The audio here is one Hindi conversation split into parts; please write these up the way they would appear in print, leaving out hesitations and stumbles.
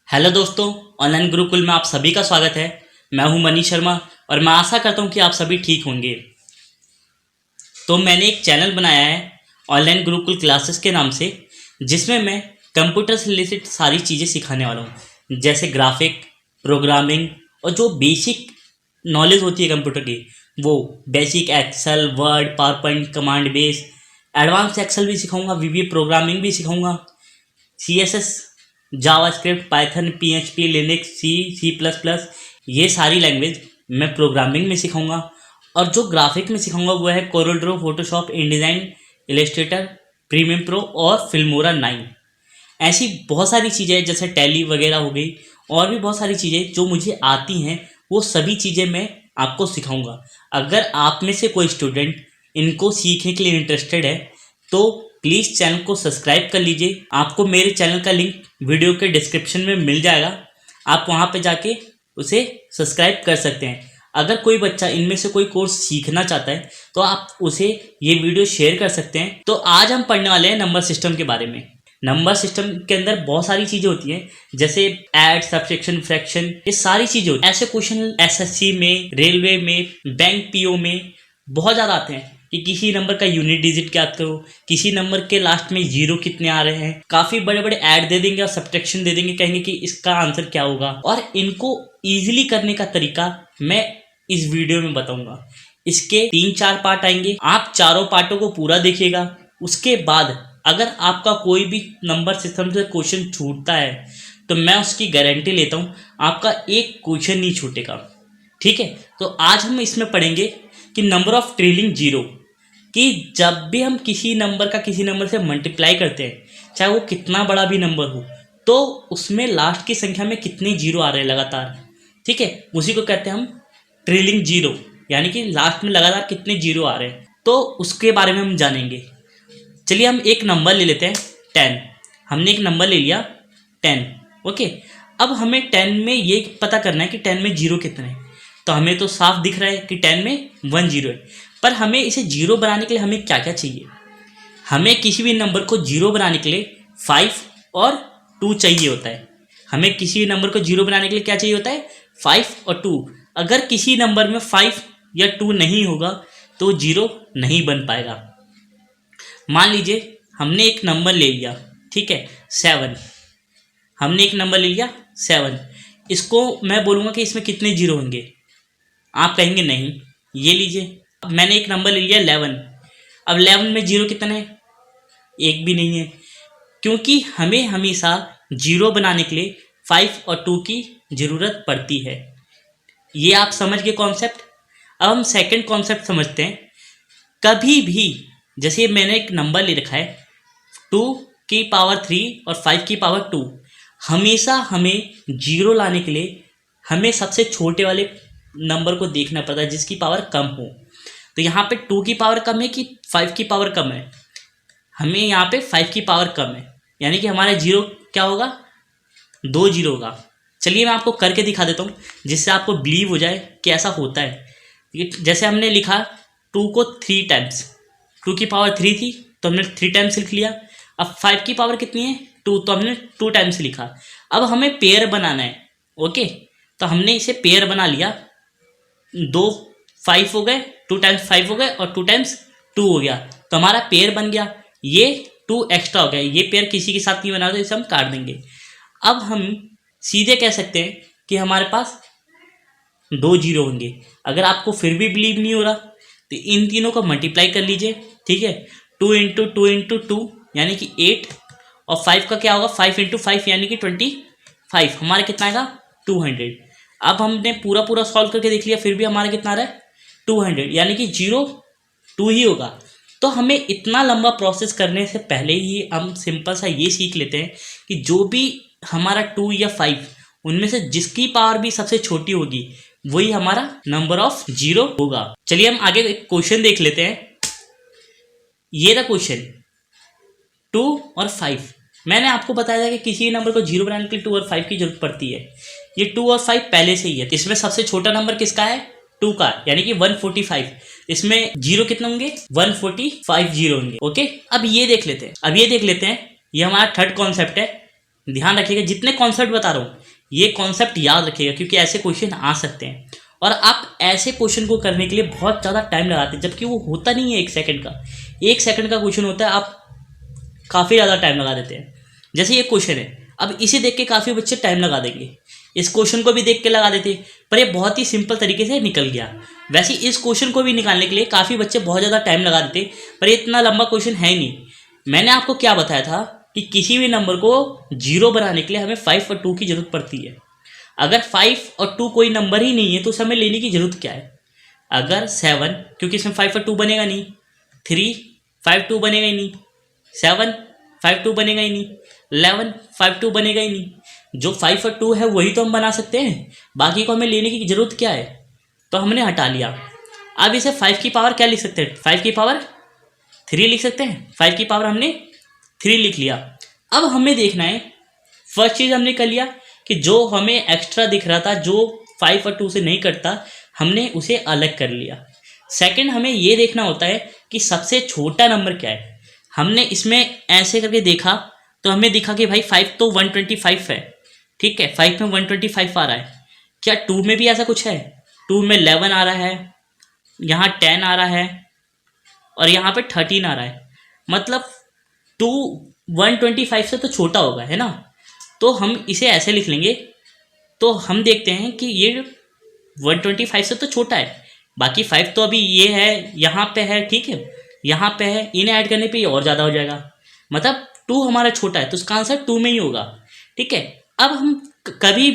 हेलो दोस्तों, ऑनलाइन गुरुकुल में आप सभी का स्वागत है। मैं हूं मनीष शर्मा और मैं आशा करता हूं कि आप सभी ठीक होंगे। तो मैंने एक चैनल बनाया है ऑनलाइन गुरुकुल क्लासेस के नाम से, जिसमें मैं कंप्यूटर से रिलेटेड सारी चीज़ें सिखाने वाला हूं, जैसे ग्राफिक, प्रोग्रामिंग और जो बेसिक नॉलेज होती है कंप्यूटर की, वो basic Excel, Word, PowerPoint, command base, advance Excel भी सिखाऊंगा, वीबी प्रोग्रामिंग भी सिखाऊंगा, CSS, JavaScript, Python, PHP, Linux, C plus plus, ये सारी लैंग्वेज मैं प्रोग्रामिंग में सिखाऊंगा। और जो ग्राफिक में सिखाऊंगा वो है Corel Draw, Photoshop, InDesign, Illustrator, premium pro और फिल्मोरा 9। ऐसी बहुत सारी चीज़ें जैसे टैली वगैरह हो गई, और भी बहुत सारी चीज़ें जो मुझे आती हैं, वो सभी चीज़ें मैं आपको सिखाऊंगा। अगर आप में से कोई स्टूडेंट इनको सीखने के लिए इंटरेस्टेड है तो प्लीज़ चैनल को सब्सक्राइब कर लीजिए। आपको मेरे चैनल का लिंक वीडियो के डिस्क्रिप्शन में मिल जाएगा, आप वहाँ पे जाके उसे सब्सक्राइब कर सकते हैं। अगर कोई बच्चा इनमें से कोई कोर्स सीखना चाहता है तो आप उसे ये वीडियो शेयर कर सकते हैं। तो आज हम पढ़ने वाले हैं नंबर सिस्टम के बारे में। नंबर सिस्टम के अंदर बहुत सारी चीज़ें होती हैं, जैसे ऐड, सब्ट्रैक्शन, फ्रैक्शन, ये सारी चीज़ें होती हैं। ऐसे क्वेश्चन SSC में, रेलवे में, बैंक PO में बहुत ज़्यादा आते हैं कि किसी नंबर का यूनिट डिजिट क्या करो, किसी नंबर के लास्ट में जीरो कितने आ रहे हैं। काफ़ी बड़े बड़े ऐड दे देंगे और सब्ट्रैक्शन दे देंगे, कहेंगे कि इसका आंसर क्या होगा। और इनको ईजिली करने का तरीका मैं इस वीडियो में बताऊंगा। इसके 3-4 पार्ट आएंगे, आप चारों पार्टों को पूरा देखिएगा। उसके बाद अगर आपका कोई भी नंबर सिस्टम से क्वेश्चन छूटता है तो मैं उसकी गारंटी लेता हूँ आपका एक क्वेश्चन नहीं छूटेगा। ठीक है, तो आज हम इसमें पढ़ेंगे कि नंबर ऑफ ट्रेलिंग जीरो, कि जब भी हम किसी नंबर का किसी नंबर से मल्टीप्लाई करते हैं, चाहे वो कितना बड़ा भी नंबर हो, तो उसमें लास्ट की संख्या में कितने जीरो आ रहे हैं लगातार। ठीक है, उसी को कहते हैं हम ट्रेलिंग जीरो, यानी कि लास्ट में लगातार कितने जीरो आ रहे हैं। तो उसके बारे में हम जानेंगे। चलिए हम एक नंबर ले लेते हैं 10। हमने एक नंबर ले लिया 10। ओके, अब हमें 10 में ये पता करना है कि 10 में जीरो कितने हैं। तो हमें तो साफ दिख रहा है कि 10 में 1 जीरो है, पर हमें इसे जीरो बनाने के लिए हमें क्या क्या चाहिए। हमें किसी भी नंबर को जीरो बनाने के लिए 5 और 2 चाहिए होता है। हमें किसी भी नंबर को जीरो बनाने के लिए क्या चाहिए होता है, 5 और 2। अगर किसी नंबर में 5 या 2 नहीं होगा तो जीरो नहीं बन पाएगा। मान लीजिए हमने एक नंबर ले लिया, ठीक है, 7। हमने एक नंबर ले लिया 7। इसको मैं बोलूँगा कि इसमें कितने जीरो होंगे। आप कहेंगे नहीं, ये लीजिए, अब मैंने एक नंबर ले लिया 11। अब 11 में जीरो कितने हैं, एक भी नहीं है, क्योंकि हमें हमेशा जीरो बनाने के लिए 5 और 2 की ज़रूरत पड़ती है। ये आप समझ गए कॉन्सेप्ट। अब हम सेकंड कॉन्सेप्ट समझते हैं। कभी भी, जैसे मैंने एक नंबर ले रखा है 2 की पावर 3 और 5 की पावर 2, हमेशा हमें जीरो लाने के लिए हमें सबसे छोटे वाले नंबर को देखना पड़ता है जिसकी पावर कम हो। तो यहाँ पे 2 की पावर कम है कि 5 की पावर कम है, हमें यहाँ पे 5 की पावर कम है, यानी कि हमारा जीरो क्या होगा, 2 जीरो होगा। चलिए मैं आपको करके दिखा देता हूँ जिससे आपको बिलीव हो जाए कि ऐसा होता है। जैसे हमने लिखा 2 को 3 टाइम्स, 2 की पावर 3 थी तो हमने 3 टाइम्स लिख लिया। अब 5 की पावर कितनी है, 2, तो हमने 2 टाइम्स लिखा। अब हमें पेयर बनाना है। ओके, तो हमने इसे पेयर बना लिया, 2 5 हो गए, 2 टाइम्स 5 हो गए और 2 टाइम्स 2 हो गया, तो हमारा पेयर बन गया। ये 2 एक्स्ट्रा हो गया, ये पेयर किसी के साथ नहीं बना तो इसे हम काट देंगे। अब हम सीधे कह सकते हैं कि हमारे पास 2 जीरो होंगे। अगर आपको फिर भी बिलीव नहीं हो रहा तो इन तीनों को मल्टीप्लाई कर लीजिए। ठीक है, 2 इंटू 2 इंटू 2 यानी कि 8, और 5 का क्या होगा, 5 इंटू 5 यानी कि 25। हमारा कितना आएगा, 200। अब हमने पूरा पूरा सॉल्व करके देख लिया, फिर भी हमारा कितना आ रहा है, 200, यानी कि 0 2 ही होगा। तो हमें इतना लंबा प्रोसेस करने से पहले ही हम सिंपल सा ये सीख लेते हैं कि जो भी हमारा 2 या 5, उनमें से जिसकी पावर भी सबसे छोटी होगी वही हमारा नंबर ऑफ जीरो होगा। चलिए हम आगे एक क्वेश्चन देख लेते हैं। ये रहा क्वेश्चन, 2 और 5। मैंने आपको बताया था कि किसी नंबर को जीरो बनाने के लिए 2 और 5 की जरूरत पड़ती है। ये 2 और 5 पहले से ही है, इसमें सबसे छोटा नंबर किसका है, 2 का, यानी कि 145। इसमें जीरो कितने होंगे, 145 जीरो होंगे। ओके, अब ये देख लेते हैं। ये हमारा थर्ड कॉन्सेप्ट है, ध्यान रखिएगा, जितने कॉन्सेप्ट बता रहा हूँ ये कॉन्सेप्ट याद रखिएगा, क्योंकि ऐसे क्वेश्चन आ सकते हैं और आप ऐसे क्वेश्चन को करने के लिए बहुत ज़्यादा टाइम लगाते हैं, जबकि वो होता नहीं है 1 सेकंड का। 1 सेकंड का क्वेश्चन होता है, आप काफ़ी ज़्यादा टाइम लगा देते हैं। जैसे ये क्वेश्चन है, अब इसे देख के काफ़ी बच्चे टाइम लगा देंगे, इस क्वेश्चन को भी देख के लगा देते, पर ये बहुत ही सिंपल तरीके से निकल गया। वैसे इस क्वेश्चन को भी निकालने के लिए काफ़ी बच्चे बहुत ज़्यादा टाइम लगा देते, पर ये इतना लंबा क्वेश्चन है ही नहीं। मैंने आपको क्या बताया था कि किसी भी नंबर को जीरो बनाने के लिए हमें 5 और 2 की जरूरत पड़ती है। अगर 5 और 2 कोई नंबर ही नहीं है तो उसे हमें लेने की जरूरत क्या है। अगर 7, क्योंकि इसमें 5 और 2 बनेगा नहीं, 3 5 2 बनेगा ही नहीं, 7 5 2 बनेगा ही नहीं, 11 5 2 बनेगा ही नहीं। जो 5 और 2 है वही तो हम बना सकते हैं, बाकी को हमें लेने की जरूरत क्या है, तो हमने हटा लिया। अब इसे 5 की पावर क्या लिख सकते हैं, 5 की पावर 3 लिख सकते हैं। 5 की पावर हमने 3 लिख लिया। अब हमें देखना है, फर्स्ट चीज़ हमने कर लिया कि जो हमें एक्स्ट्रा दिख रहा था, जो 5 और 2 से नहीं कटता, हमने उसे अलग कर लिया। सेकंड, हमें ये देखना होता है कि सबसे छोटा नंबर क्या है। हमने इसमें ऐसे करके देखा तो हमें दिखा कि भाई 5 तो 125 है, ठीक है, 5 में 125 आ रहा है। क्या 2 में भी ऐसा कुछ है? 2 में 11 आ रहा है, यहाँ 10 आ रहा है और यहाँ पे 13 आ रहा है। मतलब 2 125 से तो छोटा होगा, है ना। तो हम इसे ऐसे लिख लेंगे। तो हम देखते हैं कि ये 125 से तो छोटा है, बाकी 5 तो अभी ये है, यहाँ पे है, ठीक है, यहाँ पे है, इन्हें ऐड करने पे ये और ज़्यादा हो जाएगा। मतलब 2 हमारा छोटा है तो उसका आंसर 2 में ही होगा, ठीक है। अब हम कभी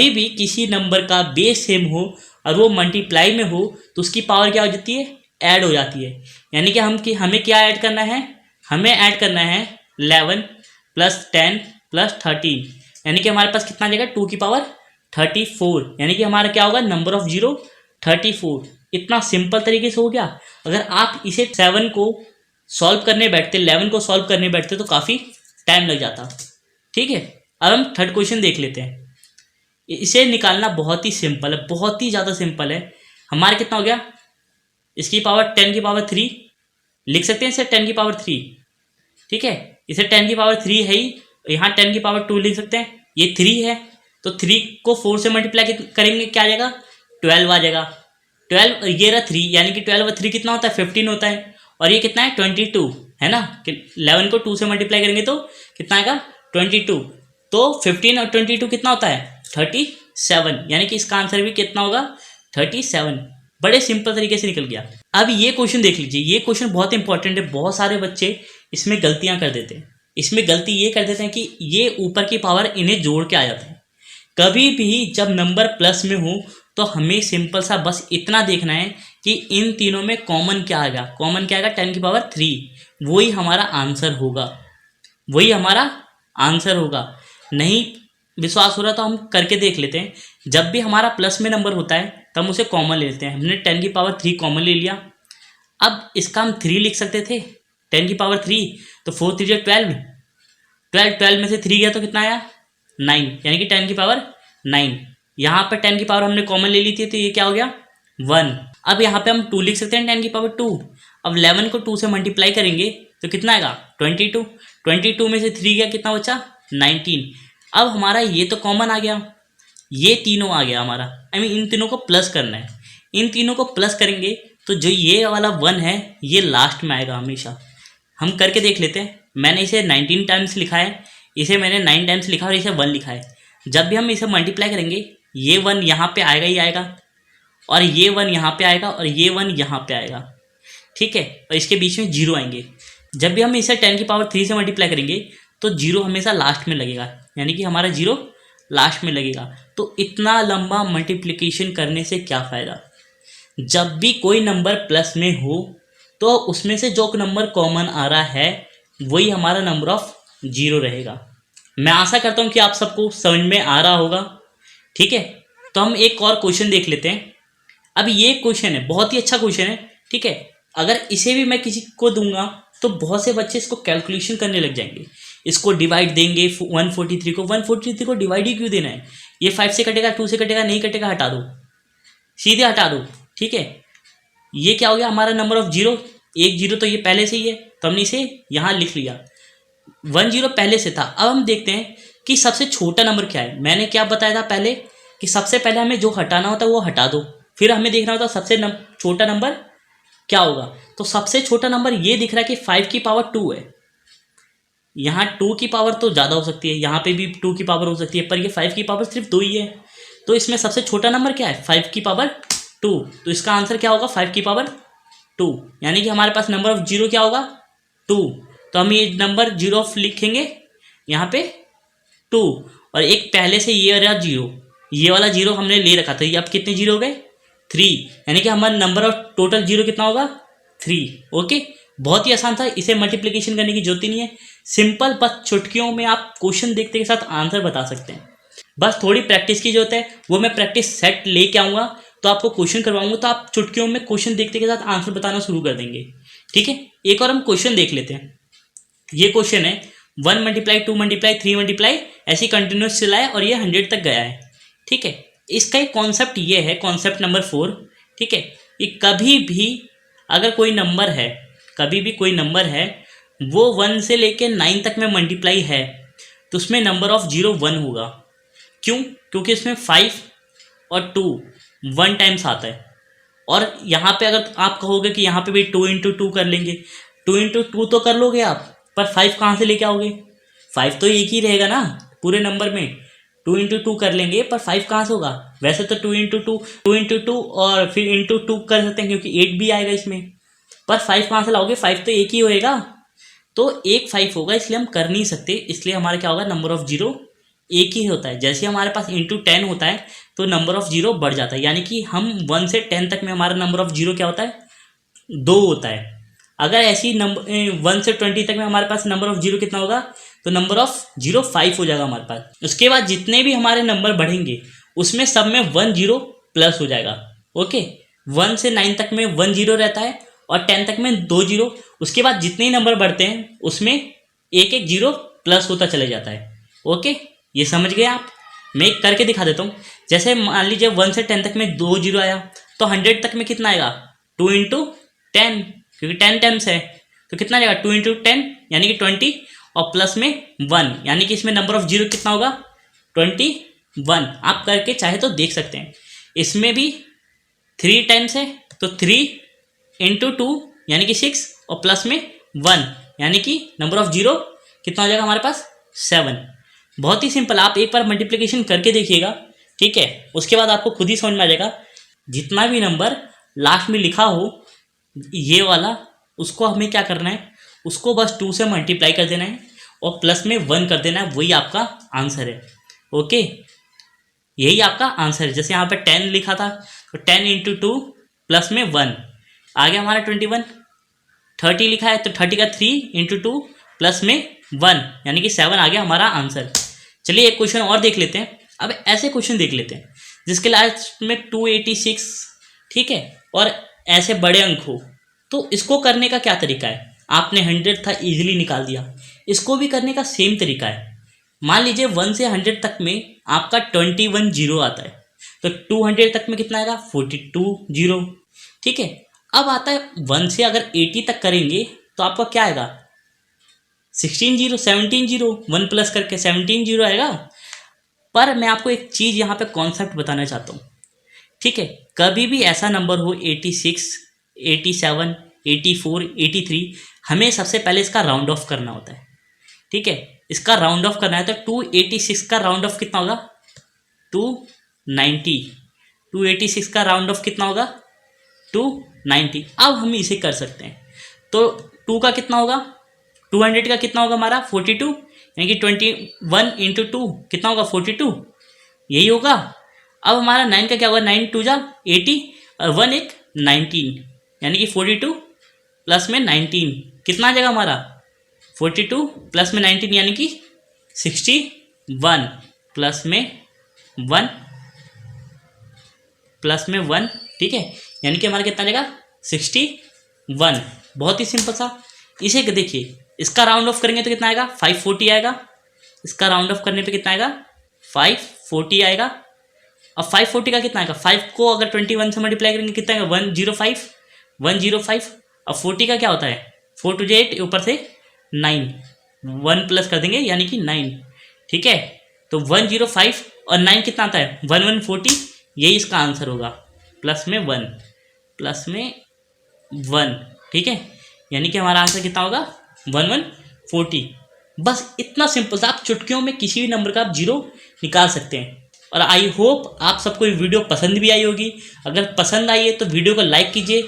भी किसी नंबर का बेस सेम हो और वो मल्टीप्लाई में हो तो उसकी पावर क्या हो जाती है, ऐड हो जाती है। यानी कि हमें क्या ऐड करना है, हमें ऐड करना है 11 + 10 + 13, यानी कि हमारे पास कितना आ जाएगा, 2 की पावर 34, यानी कि हमारा क्या होगा, नंबर ऑफ जीरो 34। इतना सिंपल तरीके से हो गया। अगर आप इसे 7 को सॉल्व करने बैठते, 11 को सॉल्व करने बैठते तो काफ़ी टाइम लग जाता, ठीक है। अब हम थर्ड क्वेश्चन देख लेते हैं। इसे निकालना बहुत ही सिंपल है, बहुत ही ज़्यादा सिंपल है। हमारा कितना हो गया, इसकी पावर 10 की पावर 3 लिख सकते हैं, इसे 10 की पावर 3, ठीक है। इसे 10 की पावर 3 है ही, यहाँ 10 की पावर 2 लिख सकते हैं। ये 3 है तो 3 को 4 से मल्टीप्लाई करेंगे, क्या आ जाएगा, 12 आ जाएगा। 12, ये रहा 3, यानी कि 12 और 3 कितना होता है, 15 होता है। और ये कितना है, 22, है ना। कि 11 को 2 से मल्टीप्लाई करेंगे तो कितना आएगा, 22। तो 15 और 22 कितना होता है, 37, यानी कि इसका आंसर भी कितना होगा, 37। बड़े सिंपल तरीके से निकल गया। अब ये क्वेश्चन देख लीजिए, ये क्वेश्चन बहुत इंपॉर्टेंट है। बहुत सारे बच्चे इसमें गलतियां कर देते हैं। इसमें गलती ये कर देते हैं कि ये ऊपर की पावर इन्हें जोड़ के आ जाता है। कभी भी जब नंबर प्लस में हो तो हमें सिंपल सा बस इतना देखना है कि इन तीनों में कॉमन क्या आएगा, कॉमन क्या आएगा, 10 की पावर 3, वही हमारा आंसर होगा, वही हमारा आंसर होगा। नहीं विश्वास हो रहा तो हम करके देख लेते हैं। जब भी हमारा प्लस में नंबर होता है तो हम उसे कॉमन ले लेते हैं। हमने 10 की पावर 3 कॉमन ले लिया। अब इसका हम 3 लिख सकते थे, 10 की पावर 3, तो 4 3 12, 12 में से 3 गया तो कितना आया, 9, यानी कि 10 की पावर 9। यहाँ पर 10 की पावर हमने कॉमन ले ली थी तो ये क्या हो गया, 1। अब यहाँ पे हम 2 लिख सकते हैं, 10 की पावर 2। अब 11 को 2 से मल्टीप्लाई करेंगे तो कितना आएगा, 22। 22 में से 3 गया, कितना बचा, 19। अब हमारा ये तो कॉमन आ गया, ये तीनों आ गया हमारा। इन तीनों को प्लस करना है। इन तीनों को प्लस करेंगे तो जो ये वाला 1 है ये लास्ट में आएगा हमेशा। हम करके देख लेते हैं। मैंने इसे 19 टाइम्स लिखा है, इसे मैंने 9 टाइम्स लिखा और इसे 1 लिखा है। जब भी हम इसे मल्टीप्लाई करेंगे ये 1 यहाँ पे आएगा ही आएगा, और ये 1 यहाँ पे आएगा, और ये 1 यहाँ पे आएगा, ठीक है। और इसके बीच में 0 आएंगे। जब भी हम इसे 10 की पावर 3 से मल्टीप्लाई करेंगे तो 0 हमेशा लास्ट में लगेगा, यानी कि हमारा 0 लास्ट में लगेगा। तो इतना लंबा मल्टीप्लिकेशन करने से क्या फ़ायदा। जब भी कोई नंबर प्लस में हो तो उसमें से जो नंबर कॉमन आ रहा है वही हमारा नंबर ऑफ 0 रहेगा। मैं आशा करता हूँ कि आप सबको समझ में आ रहा होगा, ठीक है। तो हम एक और क्वेश्चन देख लेते हैं। अब ये क्वेश्चन है, बहुत ही अच्छा क्वेश्चन है, ठीक है। अगर इसे भी मैं किसी को दूंगा तो बहुत से बच्चे इसको कैलकुलेशन करने लग जाएंगे, इसको डिवाइड देंगे 143 को। 143 को डिवाइड ही क्यों देना है, ये 5 से कटेगा, 2 से कटेगा, नहीं कटेगा, हटा दो, सीधे हटा दो, ठीक है। ये क्या हो गया हमारा नंबर ऑफ 0, 1 0 तो ये पहले से ही है तो हमने इसे यहाँ लिख लिया। 10 पहले से था। अब हम देखते हैं कि सबसे छोटा नंबर क्या है। मैंने क्या बताया था पहले कि सबसे पहले हमें जो हटाना होता है वो हटा दो, फिर हमें देखना होता है सबसे छोटा नंबर क्या होगा। तो सबसे छोटा नंबर ये दिख रहा है कि 5 की पावर 2 है। यहाँ 2 की पावर तो ज़्यादा हो सकती है, यहाँ पे भी 2 की पावर हो सकती है, पर ये 5 की पावर सिर्फ 2 ही है। तो इसमें सबसे छोटा नंबर क्या है? 5 की पावर 2। तो इसका आंसर क्या होगा? 5 की पावर 2। यानी कि हमारे पास नंबर ऑफ जीरो क्या होगा? 2। तो हम ये नंबर जीरो ऑफ लिखेंगे यहाँ पे 2, और एक पहले से ये रहा जीरो, ये वाला जीरो हमने ले रखा था। ये अब कितने जीरो हो गए? 3। यानी कि हमारा नंबर ऑफ टोटल जीरो कितना होगा? 3। ओके, बहुत ही आसान था, इसे मल्टीप्लिकेशन करने की जरूरत ही नहीं है। सिंपल, बस चुटकियों में आप क्वेश्चन देखते के साथ आंसर बता सकते हैं। बस थोड़ी प्रैक्टिस की जरूरत है, वो मैं प्रैक्टिस सेट लेके आऊँगा तो आपको क्वेश्चन करवाऊंगा, तो आप चुटकियों में क्वेश्चन देखते के साथ आंसर बताना शुरू कर देंगे। ठीक है, एक और हम क्वेश्चन देख लेते हैं। ये क्वेश्चन है 1 × 2 × 3 × ऐसी कंटिन्यूस चला है और ये 100 तक गया है। ठीक है, इसका एक कॉन्सेप्ट ये है, कॉन्सेप्ट नंबर 4। ठीक है, ये कभी भी अगर कोई नंबर है, कभी भी कोई नंबर है वो 1 से लेके 9 तक में मल्टीप्लाई है, तो उसमें नंबर ऑफ जीरो 1 होगा। क्यों? क्योंकि इसमें 5 और 2 1 टाइम्स आता है। और यहाँ पे अगर आप कहोगे कि यहाँ पे भी 2 × 2 कर लेंगे, 2 × 2 तो कर लोगे आप, पर 5 कहाँ से लेके आओगे? 5 तो एक ही रहेगा ना पूरे नंबर में। 2 × 2 कर लेंगे, पर 5 कहाँ से होगा? वैसे तो 2 × 2 और फिर इंटू 2 कर सकते हैं, क्योंकि 8 भी आएगा इसमें, पर 5 कहाँ से लाओगे? 5 तो एक ही होएगा, तो एक 5 होगा, इसलिए हम कर नहीं सकते। इसलिए हमारा क्या होगा? नंबर ऑफ जीरो एक ही होता है। जैसे हमारे पास इंटू 10 होता है तो नंबर ऑफ जीरो बढ़ जाता है, यानी कि हम 1 से 10 तक में हमारा नंबर ऑफ जीरो क्या होता है? 2 होता है। अगर ऐसी नंबर 1 से 20 तक में हमारे पास नंबर ऑफ जीरो कितना होगा? तो नंबर ऑफ जीरो 5 हो जाएगा हमारे पास। उसके बाद जितने भी हमारे नंबर बढ़ेंगे उसमें सब में 1 जीरो प्लस हो जाएगा। ओके, 1 से 9 तक में 1 जीरो रहता है और 10 तक में 2 जीरो। उसके बाद जितने ही नंबर बढ़ते हैं उसमें एक एक जीरो प्लस होता चले जाता है। ओके, ये समझ गए आप? मैं एक करके दिखा देता हूँ। जैसे मान लीजिए 1 से 10 तक में 2 जीरो आया, तो 100 तक में कितना आएगा? 2 × 10, क्योंकि 10 टाइम्स है, तो कितना आएगा? 2 × 10 यानी कि 20, और प्लस में 1, यानी कि इसमें नंबर ऑफ जीरो कितना होगा? 21। आप करके चाहे तो देख सकते हैं। इसमें भी 3 टाइम्स है, तो 3 × 2 यानी कि 6, और प्लस में 1 यानी कि नंबर ऑफ जीरो कितना हो जाएगा हमारे पास? 7। बहुत ही सिंपल, आप एक बार मल्टीप्लिकेशन करके देखिएगा। ठीक है, उसके बाद आपको खुद ही समझ में आ जाएगा। जितना भी नंबर लास्ट में लिखा हो ये वाला, उसको हमें क्या करना है? उसको बस 2 से मल्टीप्लाई कर देना है और प्लस में 1 कर देना है, वही आपका आंसर है। ओके, यही आपका आंसर है। जैसे यहाँ पे 10 लिखा था, तो 10 × 2 प्लस में 1 आ गया हमारा 21। 30 लिखा है, तो 30 का 3 × 2 प्लस में 1 यानी कि 7 आ गया हमारा आंसर। चलिए एक क्वेश्चन और देख लेते हैं। अब ऐसे क्वेश्चन देख लेते हैं जिसके लास्ट में 286, ठीक है, और ऐसे बड़े अंक हो, तो इसको करने का क्या तरीका है? आपने 100 था, इजीली निकाल दिया। इसको भी करने का सेम तरीका है। मान लीजिए 1 से 100 तक में आपका 21 जीरो आता है, तो 200 तक में कितना आएगा? 42 जीरो। ठीक है, अब आता है 1 से अगर 80 तक करेंगे तो आपका क्या आएगा? 16 जीरो, 17 जीरो, 1 प्लस करके 17 जीरो आएगा। पर मैं आपको एक चीज़ यहाँ पे कॉन्सेप्ट बताना चाहता हूँ। ठीक है, कभी भी ऐसा नंबर हो 86, 87, 84, 83, हमें सबसे पहले इसका राउंड ऑफ करना होता है। ठीक है, इसका राउंड ऑफ करना है, तो 286 का राउंड ऑफ कितना होगा? 290। 286 का राउंड ऑफ कितना होगा? 290। अब हम इसे कर सकते हैं, तो 2 का कितना होगा? 200 का कितना होगा हमारा? 42, यानी कि 21 × 2 कितना होगा? 42, यही होगा। अब हमारा 9 का क्या होगा? 9 2 जा 80 और 1 एक 19, यानी कि 42 प्लस में 19 कितना आ जाएगा हमारा? 42 प्लस में 19 यानी कि 61 प्लस में 1 प्लस में 1। ठीक है, यानी कि हमारा कितना आ जाएगा? 61। बहुत ही सिंपल सा। इसे देखिए, इसका राउंड ऑफ करेंगे तो कितना आएगा? 540 आएगा। इसका राउंड ऑफ करने पे कितना आएगा? 540 आएगा। अब 540 का कितना आएगा? 5 को अगर 21 से मल्टीप्लाई करेंगे कितना आएगा? 105। अब 40 का क्या होता है? 4 2 8, ऊपर से 9, 1 प्लस कर देंगे यानी कि 9। ठीक है, तो 105 और 9 कितना आता है 1140, यही इसका आंसर होगा। प्लस में 1, प्लस में 1। ठीक है, यानी कि हमारा आंसर कितना होगा 1140। बस इतना सिंपल था, आप चुटकियों में किसी भी नंबर का आप जीरो निकाल सकते हैं। और आई होप आप सबको ये वीडियो पसंद भी आई होगी। अगर पसंद आई है तो वीडियो को लाइक कीजिए,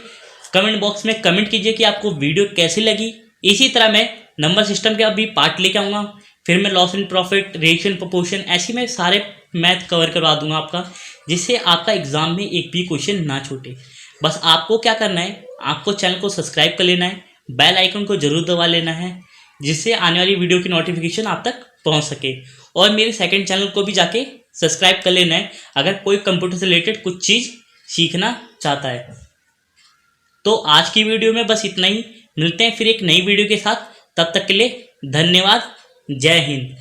कमेंट बॉक्स में कमेंट कीजिए कि आपको वीडियो कैसी लगी। इसी तरह मैं नंबर सिस्टम के अभी पार्ट लेके आऊँगा, फिर मैं loss and profit, ratio and proportion, ऐसी मैं सारे मैथ कवर करवा दूंगा आपका, जिससे आपका एग्जाम में एक भी क्वेश्चन ना छूटे। बस आपको क्या करना है, आपको चैनल को सब्सक्राइब कर लेना है, बेल आइकन को जरूर दबा लेना है, जिससे आने वाली वीडियो की नोटिफिकेशन आप तक पहुंच सके। और मेरे सेकंड चैनल को भी जाके सब्सक्राइब कर लेना है अगर कोई कंप्यूटर से रिलेटेड कुछ चीज़ सीखना चाहता है। तो आज की वीडियो में बस इतना ही, मिलते हैं फिर एक नई वीडियो के साथ। तब तक के लिए धन्यवाद, जय हिंद।